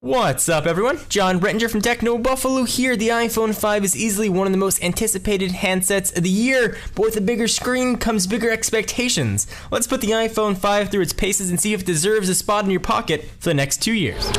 What's up everyone? John Brettinger from Techno Buffalo here. The iPhone 5 is easily one of the most anticipated handsets of the year, but with a bigger screen comes bigger expectations. Let's put the iPhone 5 through its paces and see if it deserves a spot in your pocket for the next 2 years.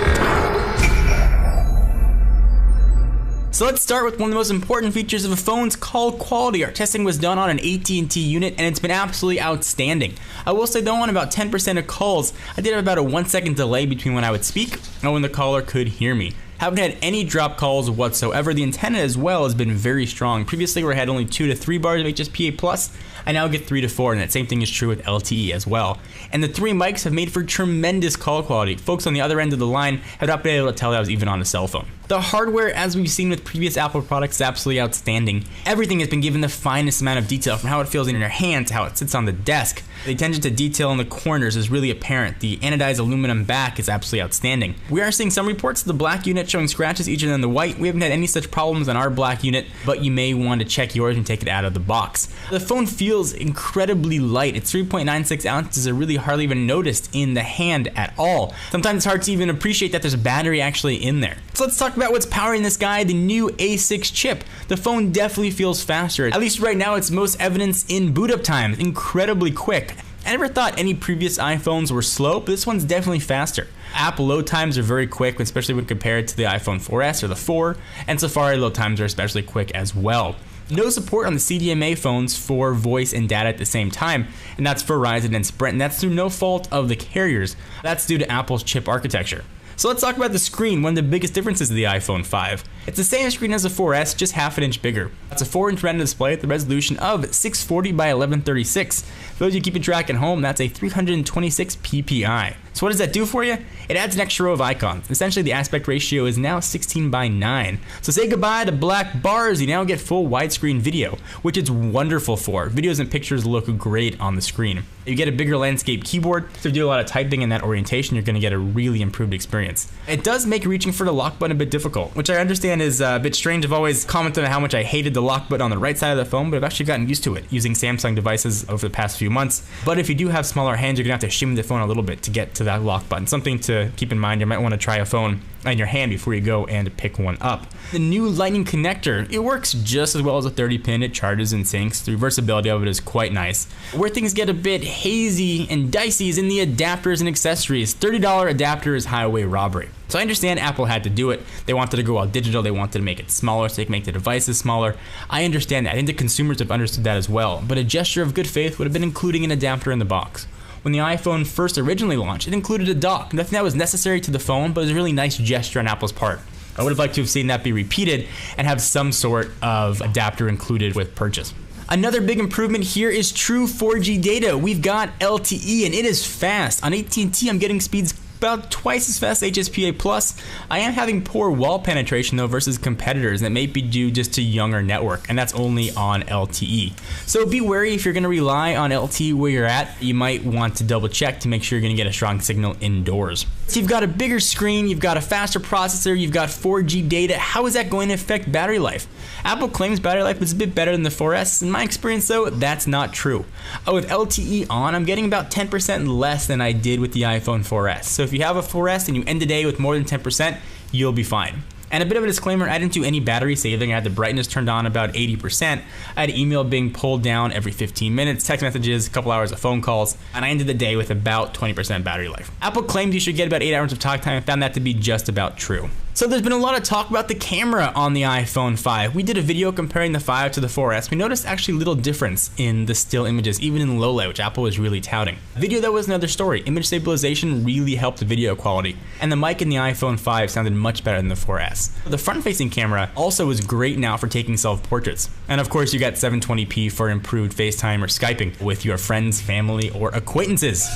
So let's start with one of the most important features of a phone's call quality. Our testing was done on an AT&T unit and it's been absolutely outstanding. I will say though, on about 10% of calls, I did have about a 1 second delay between when I would speak and when the caller could hear me. Haven't had any drop calls whatsoever. The antenna as well has been very strong. Previously we had only 2 to 3 bars of HSPA+, I now get 3 to 4, and that same thing is true with LTE as well. And the 3 mics have made for tremendous call quality. Folks on the other end of the line have not been able to tell that I was even on a cell phone. The hardware, as we've seen with previous Apple products, is absolutely outstanding. Everything has been given the finest amount of detail, from how it feels in your hand to how it sits on the desk. The attention to detail in the corners is really apparent. The anodized aluminum back is absolutely outstanding. We are seeing some reports of the black unit showing scratches easier than the white. We haven't had any such problems on our black unit, but you may want to check yours and take it out of the box. The phone feels incredibly light. It's 3.96 ounces are really hardly even noticed in the hand at all. Sometimes it's hard to even appreciate that there's a battery actually in there. So let's talk about what's powering this guy, the new A6 chip. The phone definitely feels faster. At least right now it's most evidence in boot up time. Incredibly quick. I never thought any previous iPhones were slow, but this one's definitely faster. App load times are very quick, especially when compared to the iPhone 4S or the 4, and Safari load times are especially quick as well. No support on the CDMA phones for voice and data at the same time, and that's for Verizon and Sprint, and that's through no fault of the carriers. That's due to Apple's chip architecture. So let's talk about the screen, one of the biggest differences of the iPhone 5. It's the same screen as the 4S, just half an inch bigger. It's a 4-inch Retina display with a resolution of 640 by 1136. For those of you keeping track at home, that's a 326 ppi. So what does that do for you? It adds an extra row of icons. Essentially, the aspect ratio is now 16 by 9. So say goodbye to black bars, you now get full widescreen video, which it's wonderful for. Videos and pictures look great on the screen. You get a bigger landscape keyboard, so if you do a lot of typing in that orientation, you're gonna get a really improved experience. It does make reaching for the lock button a bit difficult, which I understand is a bit strange. I've always commented on how much I hated the lock button on the right side of the phone, but I've actually gotten used to it using Samsung devices over the past few months. But if you do have smaller hands, you're gonna have to shimmy the phone a little bit to get to that lock button. Something to keep in mind. You might want to try a phone in your hand before you go and pick one up. The new Lightning connector, it works just as well as a 30-pin. It charges and syncs. The reversibility of it is quite nice. Where things get a bit hazy and dicey is in the adapters and accessories. $30 adapter is highway robbery. So I understand Apple had to do it. They wanted to go all digital. They wanted to make it smaller so they can make the devices smaller. I understand that. I think the consumers have understood that as well. But a gesture of good faith would have been including an adapter in the box. When the iPhone first originally launched, it included a dock. Nothing that was necessary to the phone, but it was a really nice gesture on Apple's part. I would have liked to have seen that be repeated and have some sort of adapter included with purchase. Another big improvement here is true 4G data. We've got LTE and it is fast. On AT&T, I'm getting speeds about twice as fast as HSPA+. I am having poor wall penetration though versus competitors, and that may be due just to younger network, and that's only on LTE. So be wary if you're going to rely on LTE where you're at. You might want to double check to make sure you're going to get a strong signal indoors. So you've got a bigger screen, you've got a faster processor, you've got 4G data. How is that going to affect battery life? Apple claims battery life is a bit better than the 4S. In my experience though, that's not true. With LTE on, I'm getting about 10% less than I did with the iPhone 4S. So if you have a 4S and you end the day with more than 10%, you'll be fine. And a bit of a disclaimer, I didn't do any battery saving. I had the brightness turned on about 80%. I had email being pulled down every 15 minutes, text messages, a couple hours of phone calls, and I ended the day with about 20% battery life. Apple claims you should get about 8 hours of talk time. I found that to be just about true. So there's been a lot of talk about the camera on the iPhone 5. We did a video comparing the 5 to the 4S. We noticed actually little difference in the still images, even in low light, which Apple was really touting. Video, that was another story. Image stabilization really helped the video quality, and the mic in the iPhone 5 sounded much better than the 4S. The front-facing camera also is great now for taking self-portraits. And of course, you got 720p for improved FaceTime or Skyping with your friends, family, or acquaintances.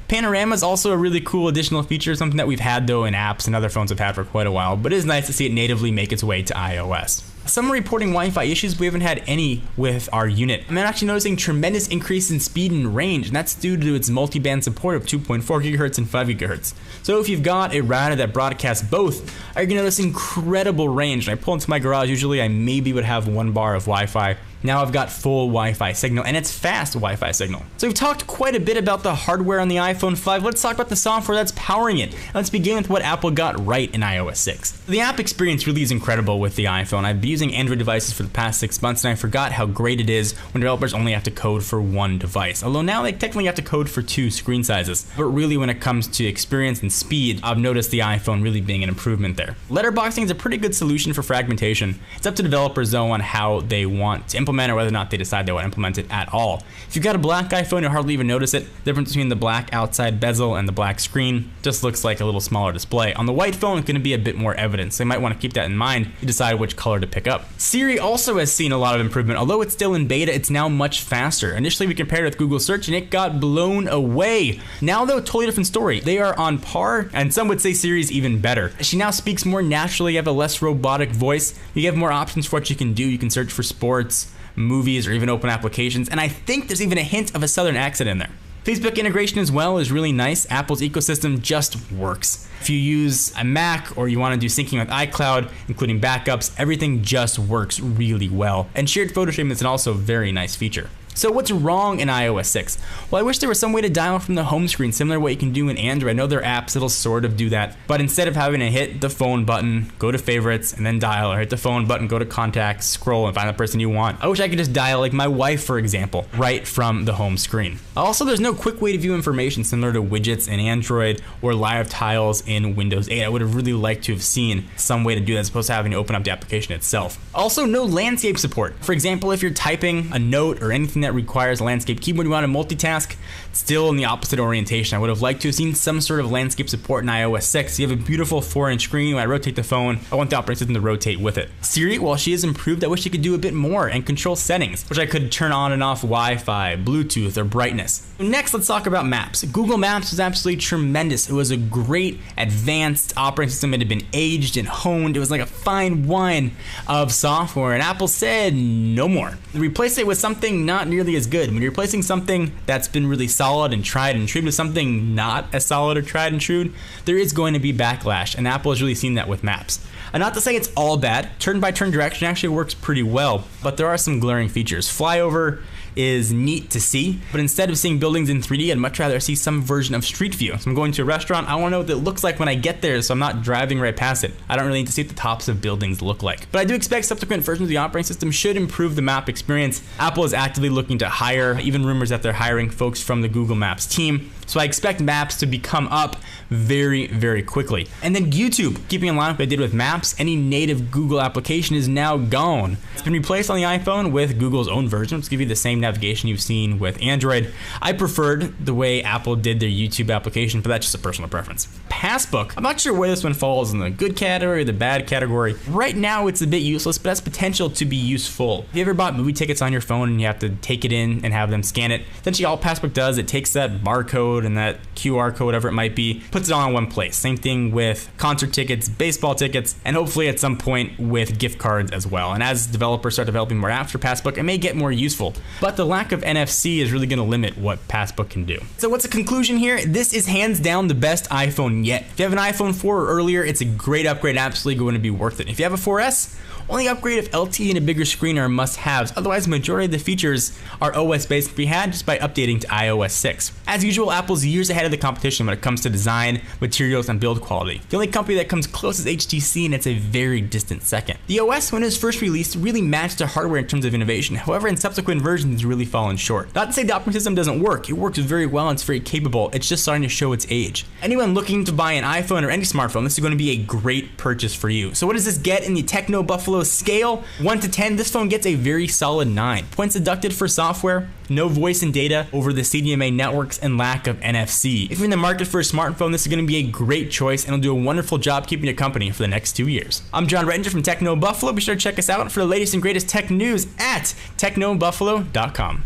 Panorama is also a really cool additional feature, something that we've had though in apps and other phones have had for quite a while, but it is nice to see it natively make its way to iOS. Some are reporting Wi-Fi issues. We haven't had any with our unit. I'm actually noticing tremendous increase in speed and range, and that's due to its multi-band support of 2.4 GHz and 5 GHz. So if you've got a router that broadcasts both, you're gonna notice incredible range. When I pull into my garage, usually I maybe would have 1 bar of Wi-Fi. Now I've got full Wi-Fi signal, and it's fast Wi-Fi signal. So we've talked quite a bit about the hardware on the iPhone 5. Let's talk about the software that's powering it. Let's begin with what Apple got right in iOS 6. The app experience really is incredible with the iPhone. I've been using Android devices for the past 6 months, and I forgot how great it is when developers only have to code for one device. Although now they technically have to code for 2 screen sizes. But really, when it comes to experience and speed, I've noticed the iPhone really being an improvement there. Letterboxing is a pretty good solution for fragmentation. It's up to developers though on how they want to implement it, or whether or not they decide they want to implement it at all. If you've got a black iPhone, you'll hardly even notice it. The difference between the black outside bezel and the black screen just looks like a little smaller display. On the white phone, it's going to be a bit more evident, so you might want to keep that in mind to decide which color to pick up. Siri also has seen a lot of improvement. Although it's still in beta, it's now much faster. Initially, we compared it with Google Search, and it got blown away. Now though, totally different story. They are on par, and some would say Siri's even better. She now speaks more naturally. You have a less robotic voice. You have more options for what you can do. You can search for sports, movies, or even open applications, and I think there's even a hint of a southern accent in there. Facebook integration as well is really nice. Apple's ecosystem just works. If you use a Mac or you want to do syncing with iCloud, including backups, everything just works really well. And shared photo streaming is an also very nice feature. So what's wrong in iOS 6? Well, I wish there was some way to dial from the home screen, similar to what you can do in Android. I know there are apps that'll sort of do that, but instead of having to hit the phone button, go to favorites, and then dial, or hit the phone button, go to contacts, scroll, and find the person you want, I wish I could just dial, like my wife, for example, right from the home screen. Also, there's no quick way to view information similar to widgets in Android or live tiles in Windows 8. I would have really liked to have seen some way to do that as opposed to having to open up the application itself. Also, no landscape support. For example, if you're typing a note or anything that requires a landscape keyboard, you want to multitask, still in the opposite orientation. I would have liked to have seen some sort of landscape support in iOS 6. You have a beautiful 4-inch screen. When I rotate the phone, I want the operating system to rotate with it. Siri, while she has improved, I wish she could do a bit more and control settings, which I could turn on and off Wi-Fi, Bluetooth, or brightness. Next, let's talk about Maps. Google Maps was absolutely tremendous. It was a great, advanced operating system. It had been aged and honed. It was like a fine wine of software, and Apple said no more. They replaced it with something not nearly as good. When you're replacing something that's been really solid and tried and true with something not as solid or tried and true, there is going to be backlash, and Apple has really seen that with Maps. And not to say it's all bad. Turn-by-turn direction actually works pretty well, but there are some glaring features. Flyover is neat to see, but instead of seeing buildings in 3D, I'd much rather see some version of Street View. So I'm going to a restaurant, I want to know what it looks like when I get there, so I'm not driving right past it. I don't really need to see what the tops of buildings look like. But I do expect subsequent versions of the operating system should improve the map experience. Apple is actively looking to hire, even rumors that they're hiring folks from the Google Maps team. So I expect Maps to become up very, very quickly. And then YouTube, keeping in line with what I did with Maps, any native Google application is now gone. It's been replaced on the iPhone with Google's own version, which gives you the same navigation you've seen with Android. I preferred the way Apple did their YouTube application, but that's just a personal preference. Passbook, I'm not sure where this one falls in the good category or the bad category. Right now it's a bit useless, but has potential to be useful. Have you ever bought movie tickets on your phone and you have to take it in and have them scan it? Essentially all Passbook does, it takes that barcode and that QR code, whatever it might be, puts it all in one place. Same thing with concert tickets, baseball tickets, and hopefully at some point with gift cards as well. And as developers start developing more apps for Passbook, it may get more useful. But the lack of NFC is really going to limit what Passbook can do. So what's the conclusion here? This is hands down the best iPhone yet. If you have an iPhone 4 or earlier, it's a great upgrade, absolutely going to be worth it. If you have a 4S, only upgrade if LTE and a bigger screen are must-haves. Otherwise, the majority of the features are OS-based to be had just by updating to iOS 6. As usual, Apple's years ahead of the competition when it comes to design, materials, and build quality. The only company that comes close is HTC, and it's a very distant second. The OS, when it was first released, really matched the hardware in terms of innovation. However, in subsequent versions, it's really fallen short. Not to say the operating system doesn't work. It works very well and it's very capable. It's just starting to show its age. Anyone looking to buy an iPhone or any smartphone, this is going to be a great purchase for you. So what does this get in the Techno Buffalo scale? 1 to 10, this phone gets a very solid 9. Points deducted for software, no voice and data over the CDMA networks, and lack of NFC. If you're in the market for a smartphone, this is going to be a great choice and it'll do a wonderful job keeping you company for the next 2 years. I'm John Rettinger from Techno Buffalo. Be sure to check us out for the latest and greatest tech news at technobuffalo.com.